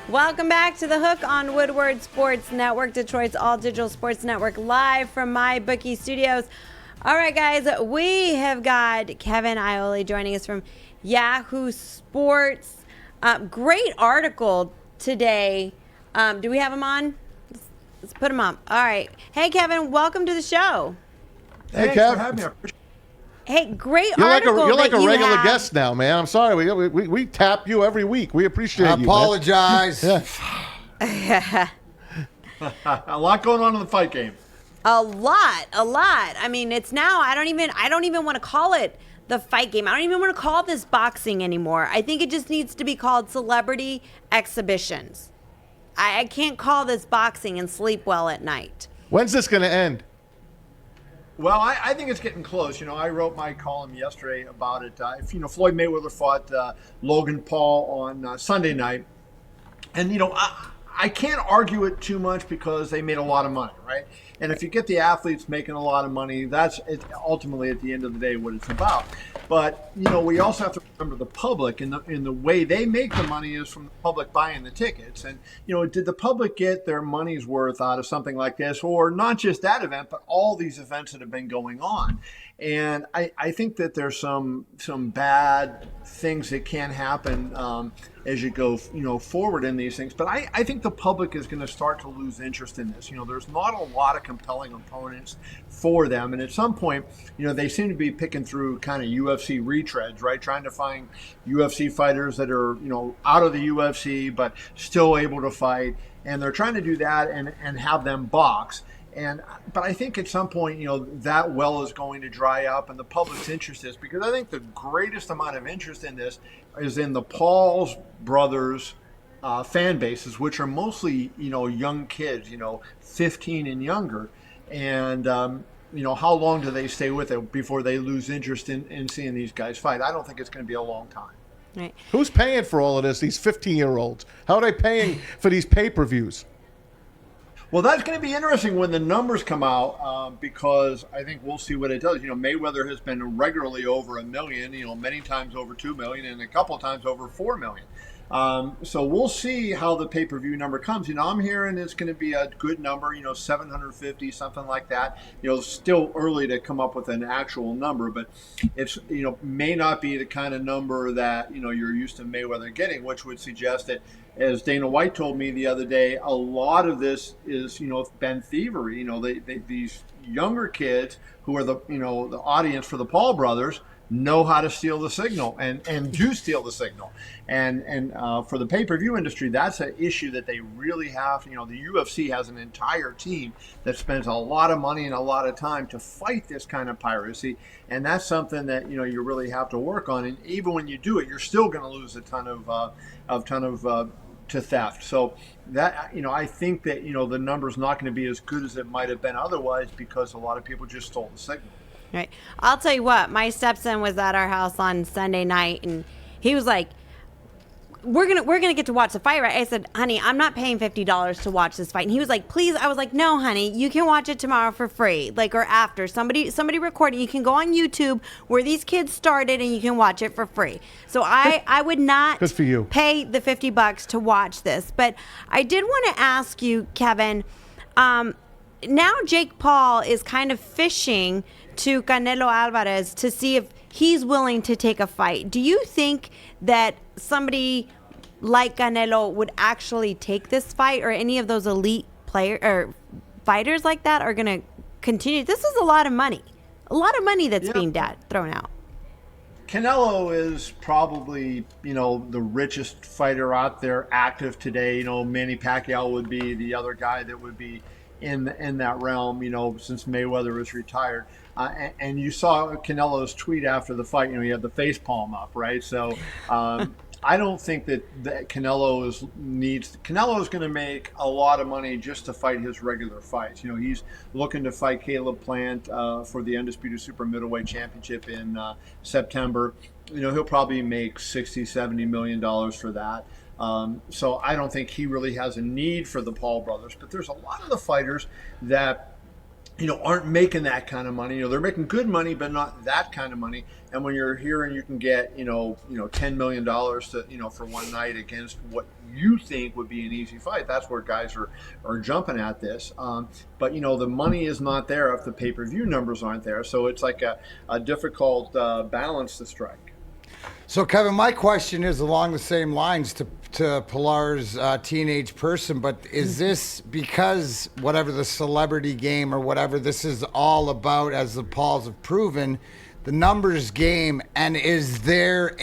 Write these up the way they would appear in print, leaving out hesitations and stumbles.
Welcome back to The Hook on Woodward Sports Network, Detroit's all-digital sports network, live from my bookie studios. All right, guys, we have got Kevin Iole joining us from Yahoo Sports. Great article today. Do we have him on? Let's put him up. All right. Hey, Kevin, welcome to the show. Hey, Kev. Hey, great you're article. You're like a regular have. guest now, man. I'm sorry. We tap you every week. We appreciate you. I apologize. Yeah. A lot going on in the fight game. A lot. I mean, it's now. I don't even want to call it the fight game. I don't even want to call this boxing anymore. I think it just needs to be called celebrity exhibitions. I can't call this boxing and sleep well at night. When's this going to end? Well, I think it's getting close. You know, I wrote my column yesterday about it. Floyd Mayweather fought Logan Paul on Sunday night. And, I can't argue it too much because they made a lot of money, right? And if you get the athletes making a lot of money, that's ultimately at the end of the day what it's about. But, we also have to remember the public, and the way they make the money is from the public buying the tickets. And, did the public get their money's worth out of something like this, or not just that event, but all these events that have been going on? And I think that there's some bad things that can happen as you go, forward in these things. But I think the public is going to start to lose interest in this. There's not a lot of compelling opponents for them. And at some point, they seem to be picking through kind of UFC retreads, right? Trying to find UFC fighters that are, out of the UFC, but still able to fight. And they're trying to do that and have them box. But I think at some point, that well is going to dry up, and the public's interest is, because I think the greatest amount of interest in this is in the Paul's brothers fan bases, which are mostly, young kids, 15 and younger. And, how long do they stay with it before they lose interest in seeing these guys fight? I don't think it's going to be a long time. Right. Who's paying for all of this, these 15-year-olds? How are they paying for these pay-per-views? Well, that's going to be interesting when the numbers come out, because I think we'll see what it does. Mayweather has been regularly over 1 million, many times over 2 million, and a couple of times over 4 million. So we'll see how the pay-per-view number comes. I'm hearing it's going to be a good number, 750, something like that. Still early to come up with an actual number, but it's, may not be the kind of number that, you're used to Mayweather getting, which would suggest that, as Dana White told me the other day, a lot of this is, been thievery. These younger kids who are the audience for the Paul brothers know how to steal the signal and do steal the signal. And for the pay-per-view industry, that's an issue that they really have. The UFC has an entire team that spends a lot of money and a lot of time to fight this kind of piracy. And that's something that, you really have to work on. And even when you do it, you're still going to lose a ton of to theft. So that, I think that, the number's not going to be as good as it might have been otherwise, because a lot of people just stole the signal. Right. I'll tell you what, my stepson was at our house on Sunday night, and he was like, we're gonna get to watch the fight, right? I said, honey, I'm not paying $50 to watch this fight. And he was like, please. I was like, no, honey, you can watch it tomorrow for free, or after. Somebody record it. You can go on YouTube where these kids started, and you can watch it for free. So I would not Good for you. pay the $50 to watch this. But I did want to ask you, Kevin, now Jake Paul is kind of fishing to Canelo Alvarez to see if he's willing to take a fight. Do you think that somebody like Canelo would actually take this fight, or any of those elite player or fighters like that are going to continue? This is a lot of money that's being thrown out. Canelo is probably, the richest fighter out there active today. Manny Pacquiao would be the other guy that would be in that realm, since Mayweather is retired. And you saw Canelo's tweet after the fight, he had the face palm up, right? So I don't think that Canelo is going to make a lot of money just to fight his regular fights. He's looking to fight Caleb Plant for the Undisputed Super Middleweight Championship in September. He'll probably make $60-70 million for that. So I don't think he really has a need for the Paul brothers. But there's a lot of the fighters that aren't making that kind of money. They're making good money, but not that kind of money. And when you're here and you can get, $10 million to, for one night against what you think would be an easy fight, that's where guys are jumping at this. But the money is not there if the pay-per-view numbers aren't there. So it's like a difficult balance to strike. So, Kevin, my question is along the same lines to Pilar's teenage person, but is this because whatever the celebrity game or whatever this is all about, as the Pauls have proven, the numbers game, and is there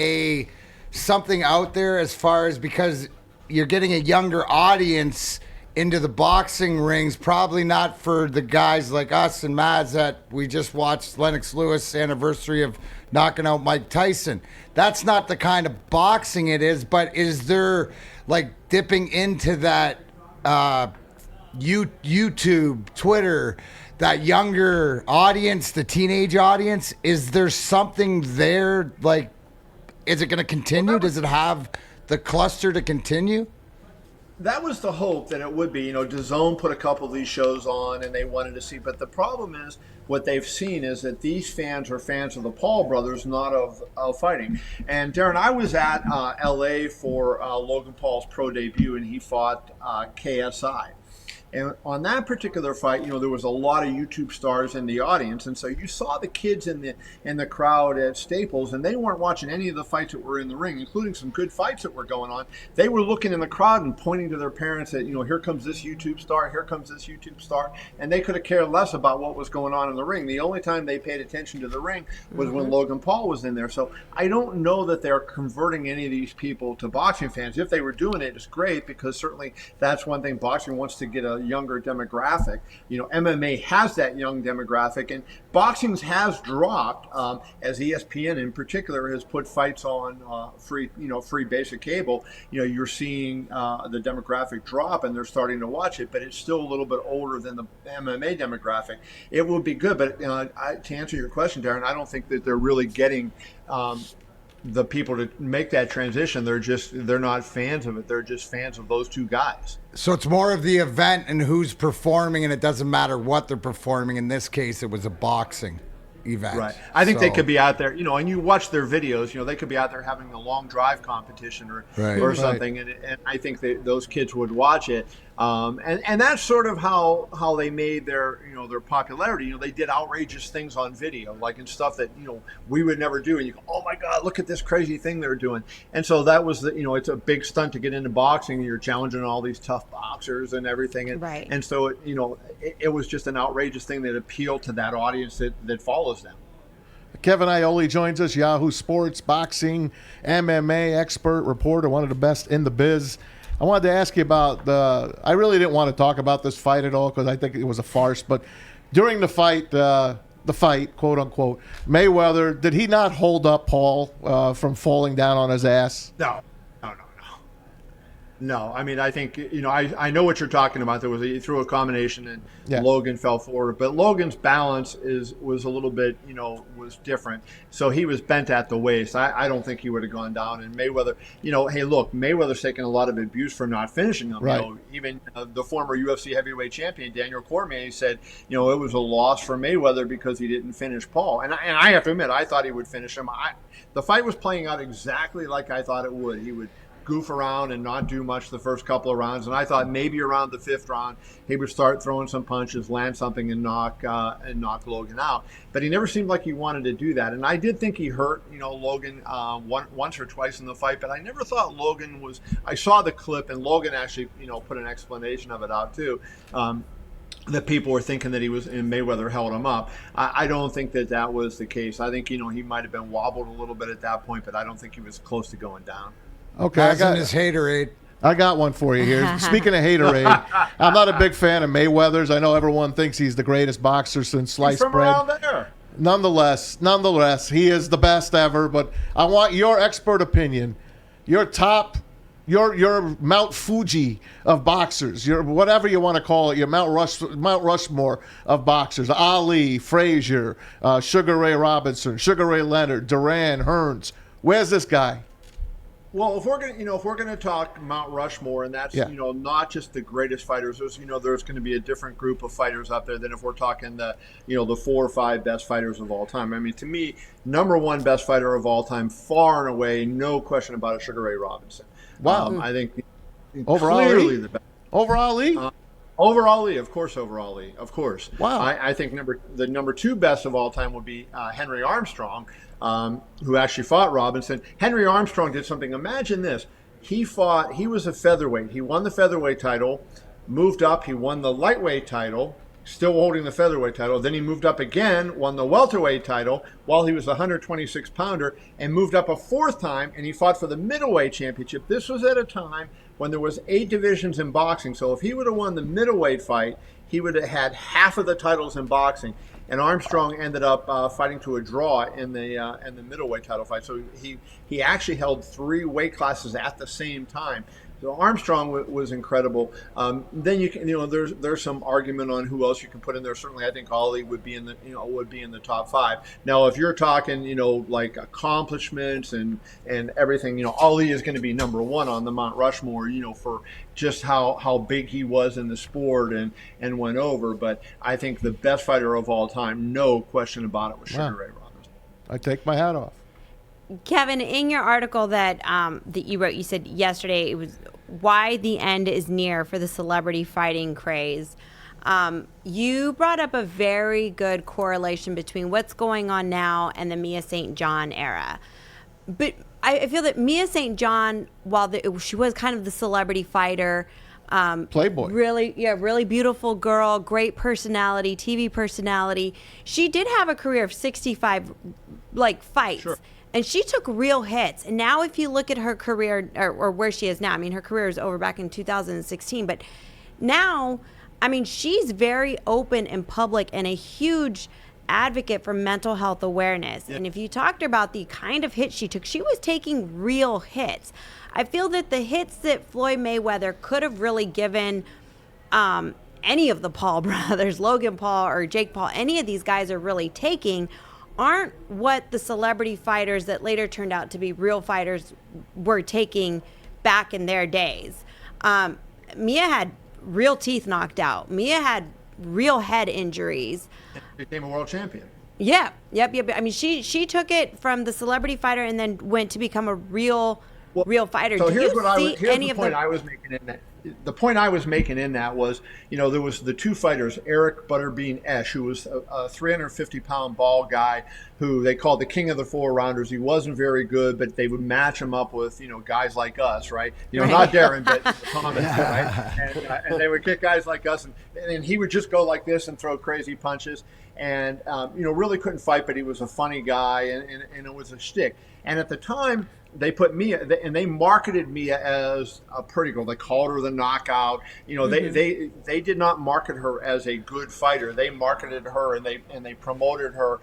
something out there as far as, because you're getting a younger audience into the boxing rings, probably not for the guys like us and Mads that we just watched Lennox Lewis' anniversary of knocking out Mike Tyson. That's not the kind of boxing it is, but is there like dipping into that YouTube, Twitter, that younger audience, the teenage audience? Is there something there? Like, is it going to continue? Does it have the cluster to continue? That was the hope that it would be. DAZN put a couple of these shows on and they wanted to see. But the problem is what they've seen is that these fans are fans of the Paul brothers, not of fighting. And Darren, I was at L.A. for Logan Paul's pro debut, and he fought KSI. And on that particular fight, there was a lot of YouTube stars in the audience, and so you saw the kids in the crowd at Staples, and they weren't watching any of the fights that were in the ring, including some good fights that were going on. They were looking in the crowd and pointing to their parents that, here comes this YouTube star, here comes this YouTube star, and they could have cared less about what was going on in the ring. The only time they paid attention to the ring was when Logan Paul was in there. So I don't know that they're converting any of these people to boxing fans. If they were doing it, it's great, because certainly that's one thing. Boxing wants to get a younger demographic. MMA has that young demographic, and boxing has dropped as ESPN in particular has put fights on free basic cable. You're seeing the demographic drop, and they're starting to watch it, but it's still a little bit older than the MMA demographic. It would be good, but to answer your question, Darren, I don't think that they're really getting the people to make that transition. They're not fans of it. They're just fans of those two guys. So it's more of the event and who's performing, and it doesn't matter what they're performing. In this case, it was a boxing event. Right. I think they could be out there, and you watch their videos, they could be out there having a long drive competition or something. And I think that those kids would watch it. And that's sort of how they made their popularity. They did outrageous things on video, like in stuff that, we would never do. And you go, oh my God, look at this crazy thing they're doing. And so that was it's a big stunt to get into boxing. You're challenging all these tough boxers and everything. And, right. And so, it was just an outrageous thing that appealed to that audience that follows them. Kevin Iole joins us, Yahoo Sports, boxing, MMA expert, reporter, one of the best in the biz. I wanted to ask you about I really didn't want to talk about this fight at all because I think it was a farce, but during the fight, quote unquote, Mayweather, did he not hold up Paul from falling down on his ass? No, I mean, I think, I know what you're talking about. He threw a combination and Logan fell forward, but Logan's balance was a little bit, was different. So he was bent at the waist. I don't think he would have gone down. And Mayweather, hey, look, Mayweather's taken a lot of abuse for not finishing him. Right. Even the former UFC heavyweight champion, Daniel Cormier, said, it was a loss for Mayweather because he didn't finish Paul. And I have to admit, I thought he would finish him. The fight was playing out exactly like I thought it would. He would goof around and not do much the first couple of rounds, and I thought maybe around the fifth round he would start throwing some punches, land something, and knock Logan out. But he never seemed like he wanted to do that, and I did think he hurt Logan once or twice in the fight, but I never thought Logan was. I saw the clip, and Logan actually put an explanation of it out too. That people were thinking that he was, and Mayweather held him up. I don't think that was the case. I think he might have been wobbled a little bit at that point, but I don't think he was close to going down. Okay, I got his haterade. I got one for you here. Speaking of haterade, I'm not a big fan of Mayweather's. I know everyone thinks he's the greatest boxer since sliced from bread. Around there. Nonetheless, he is the best ever. But I want your expert opinion. Your Mount Fuji of boxers. Your whatever you want to call it. Your Mount Rushmore of boxers. Ali, Frazier, Sugar Ray Robinson, Sugar Ray Leonard, Duran, Hearns. Where's this guy? Well, if we're gonna talk Mount Rushmore, and that's Yeah. not just the greatest fighters. There's going to be a different group of fighters out there than if we're talking the 4 or 5 best fighters of all time. I mean, to me, number one best fighter of all time, far and away, no question about it, Sugar Ray Robinson. Wow. I think Over clearly Ali? the best. Over Ali? Over Ali, of course. Over Ali, of course. Wow. I think the number 2 best of all time would be Henry Armstrong, who actually fought Robinson. Henry Armstrong did something. Imagine this: he was a featherweight. He won the featherweight title, moved up. He won the lightweight title, still holding the featherweight title. Then he moved up again, won the welterweight title while he was a 126 pounder, and moved up a 4th time. And he fought for the middleweight championship. This was at a time when there was 8 divisions in boxing. So if he would have won the middleweight fight, he would have had half of the titles in boxing. And Armstrong ended up fighting to a draw in the middleweight title fight. So he actually held 3 weight classes at the same time. So Armstrong was incredible. Then there's some argument on who else you can put in there. Certainly, I think Ali would be in the top 5. Now, if you're talking like accomplishments and everything, Ali is going to be number 1 on the Mount Rushmore. For just how big he was in the sport and went over. But I think the best fighter of all time, no question about it, was Sugar Ray Robinson. I take my hat off. Kevin, in your article that you wrote, you said yesterday it was why the end is near for the celebrity fighting craze. You brought up a very good correlation between what's going on now and the Mia St. John era. But I feel that Mia St. John, while she was kind of the celebrity fighter, Playboy. Really beautiful girl, great personality, TV personality. She did have a career of 65 fights. Sure. And she took real hits. And now if you look at her career or where she is now, I mean, her career is over back in 2016. But now, I mean, she's very open and public and a huge advocate for mental health awareness. Yeah. And if you talked about the kind of hits she took, she was taking real hits. I feel that the hits that Floyd Mayweather could have really given any of the Paul brothers, Logan Paul or Jake Paul, any of these guys are really taking aren't what the celebrity fighters that later turned out to be real fighters were taking back in their days. Mia had real teeth knocked out. Mia had real head injuries. Became a world champion. Yeah. Yep. I mean, she took it from the celebrity fighter and then went to become a real fighter. So here's the point I was making in that. The point I was making in that was, there was the 2 fighters, Eric Butterbean Esch, who was a 350-pound bald guy who they called the king of the 4-rounders. He wasn't very good, but they would match him up with, guys like us, right? Not Darren, but Thomas, right? And they would kick guys like us, and he would just go like this and throw crazy punches. And, really couldn't fight, but he was a funny guy, and it was a shtick. And at the time, they put Mia, and they marketed Mia as a pretty girl. They called her the knockout. They did not market her as a good fighter. They marketed her and they promoted her,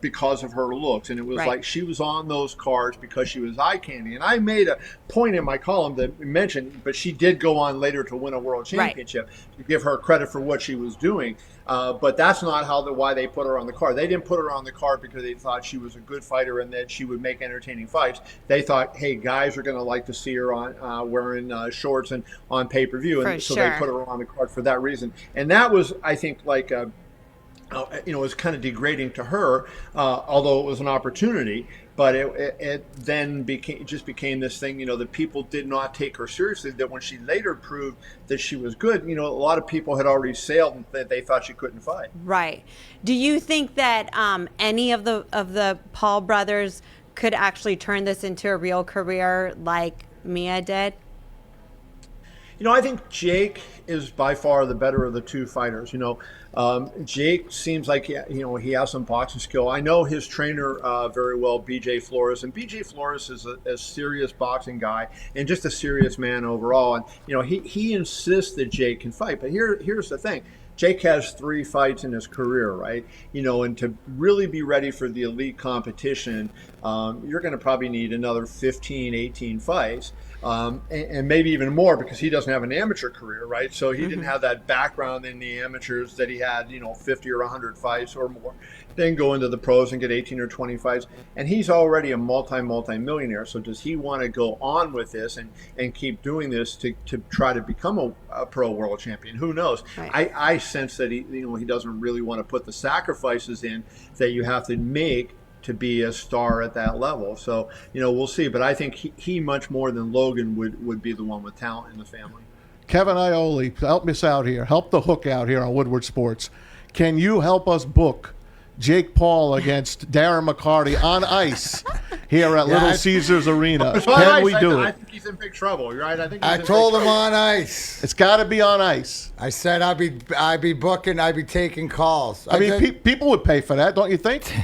because of her looks. And it was like she was on those cards because she was eye candy. And I made a point in my column that mentioned, but she did go on later to win a world championship. To give her credit for what she was doing. But that's not why they put her on the card. They didn't put her on the card because they thought she was a good fighter and that she would make entertaining fights. They thought, hey, guys are going to like to see her on wearing shorts and on pay-per-view. And so they put her on the card for that reason. And that was, I think, it was kind of degrading to her, although it was an opportunity. But it then became this thing, that people did not take her seriously, that when she later proved that she was good, a lot of people had already sailed and that they thought she couldn't fight. Right. Do you think that any of the Paul brothers could actually turn this into a real career like Mia did? I think Jake is by far the better of the 2 fighters. Jake seems like he has some boxing skill. I know his trainer very well, BJ Flores, and BJ Flores is a serious boxing guy and just a serious man overall. And he insists that Jake can fight. But here's the thing. Jake has 3 fights in his career, right? And to really be ready for the elite competition, you're going to probably need another 15, 18 fights. and maybe even more because he doesn't have an amateur career, right? So he didn't have that background in the amateurs that he had, 50 or 100 fights or more. Then go into the pros and get 18 or 20 fights. And he's already a multi-millionaire. So does he want to go on with this and keep doing this to try to become a pro world champion? Who knows? Right. I sense that he doesn't really want to put the sacrifices in that you have to make to be a star at that level. So, we'll see. But I think he much more than Logan would be the one with talent in the family. Kevin Iole, help us out here. Help the hook out here on Woodward Sports. Can you help us book Jake Paul against Darren McCarty on ice here at Little Caesars Arena? Can we do it? I think he's in big trouble, right? I told him on ice. It's got to be on ice. I said I'd be booking, I'd be taking calls. I mean, people would pay for that, don't you think?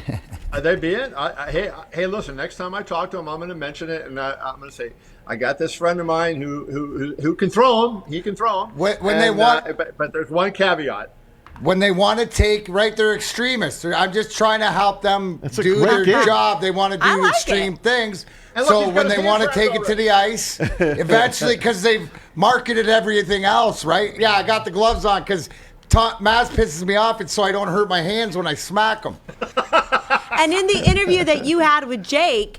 They be in? Hey, listen. Next time I talk to him, I'm going to mention it, and I'm going to say I got this friend of mine who can throw him. He can throw him. They want, but there's one caveat. When they want to take, they're extremists. I'm just trying to help them do their job. They want to do extreme things. So when they want to take it to the ice, eventually, because they've marketed everything else, right? Yeah, I got the gloves on because Maz pisses me off, and so I don't hurt my hands when I smack them. And in the interview that you had with Jake,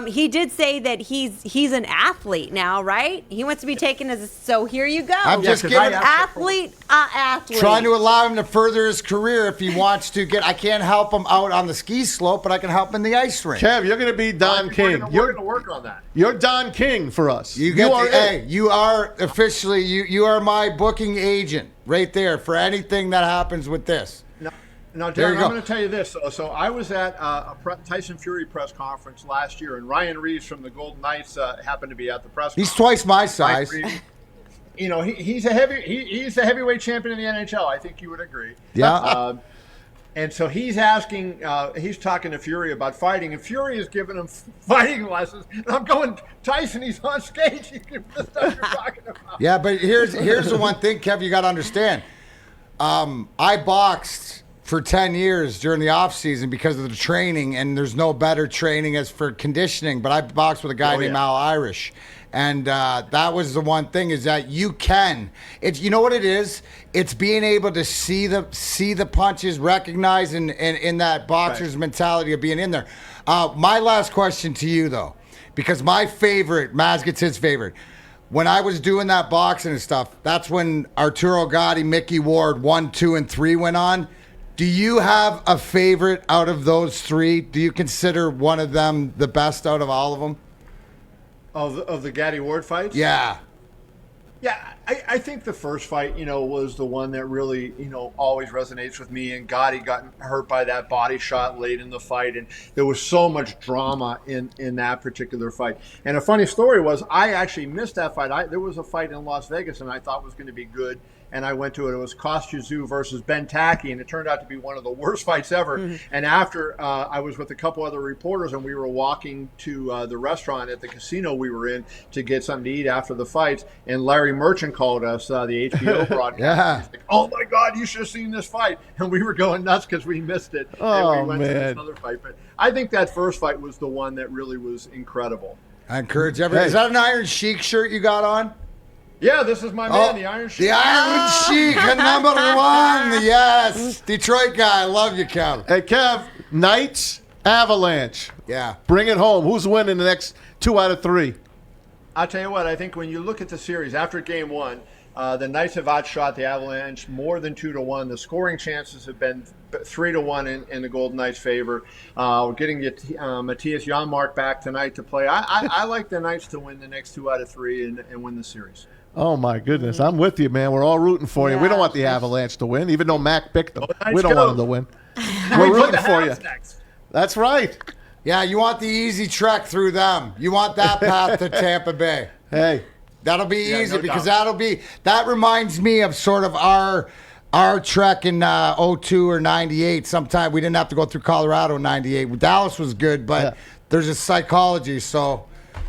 he did say that he's an athlete now, right? He wants to be taken as so here you go. I'm just giving athlete. Trying to allow him to further his career if he wants to get. I can't help him out on the ski slope, but I can help him in the ice rink. Kev, you're going to be Don King. We're going to work on that. You're Don King for us. You are officially you are my booking agent right there for anything that happens with this. Now, Darren, I'm going to tell you this. So I was at a Tyson Fury press conference last year, and Ryan Reeves from the Golden Knights happened to be at the press conference. He's twice my size. He's a heavyweight champion in the NHL. I think you would agree. Yeah. And so he's asking, he's talking to Fury about fighting, and Fury is giving him fighting lessons. And I'm going, Tyson, he's on stage. You can the stuff you're talking about. Yeah, but here's the one thing, Kev, you got to understand. I boxed for 10 years during the off season because of the training, and there's no better training as for conditioning. But I boxed with a guy named Al Irish, and that was the one thing is that you can. It's you know what it is. It's being able to see the punches, recognize, and in that boxer's mentality of being in there. My last question to you though, because my favorite, Maz gets his favorite. When I was doing that boxing and stuff, that's when Arturo Gatti, Mickey Ward 1, 2, and 3 went on. Do you have a favorite out of those three? Do you consider one of them the best out of all of them? Of the Gatti Ward fights? Yeah. Yeah, I think the first fight, was the one that really, always resonates with me. And Gotti got hurt by that body shot late in the fight. And there was so much drama in that particular fight. And a funny story was I actually missed that fight. There was a fight in Las Vegas and I thought was going to be good. And I went to it. It was Kostya versus Ben Taki, and it turned out to be one of the worst fights ever. Mm-hmm. And after I was with a couple other reporters, and we were walking to the restaurant at the casino we were in to get something to eat after the fights, and Larry Merchant called us, the HBO broadcast. Yeah. He's like, oh my God, you should have seen this fight. And we were going nuts because we missed it. Oh, and we went man. to this other fight. But I think that first fight was the one that really was incredible. I encourage everyone. Is that an Iron Sheik shirt you got on? Yeah, this is my man, the Iron Sheik. The Iron Sheik, number one. Yes. Detroit guy. I love you, Kev. Hey, Kev, Knights, Avalanche. Yeah. Bring it home. Who's winning the next 2 out of 3? I'll tell you what, I think when you look at the series, after game one, the Knights have outshot the Avalanche more than 2-1. The scoring chances have been 3-1 in the Golden Knights' favor. We're getting Matthias Janmark back tonight to play. I like the Knights to win the next 2 out of 3 and win the series. Oh, my goodness. I'm with you, man. We're all rooting for you. We don't want the Avalanche to win, even though Mac picked them. We don't want them to win. We're rooting for you. Next. That's right. Yeah, you want the easy trek through them. You want that path to Tampa Bay. Hey. That'll be easy because that reminds me of sort of our trek in 02 or 98. Sometime we didn't have to go through Colorado in 98. Dallas was good, but there's a psychology. So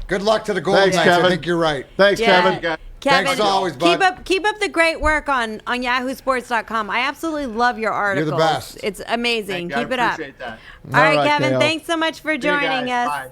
good luck to the Golden Knights. Kevin. I think you're right. Thanks, Kevin. Kevin, thanks as always, bud. Keep up the great work on yahoosports.com. I absolutely love your articles. You're the best. It's amazing. Keep it I up. appreciate that. All right, right, Kevin, KO. thanks so much for joining us. Bye.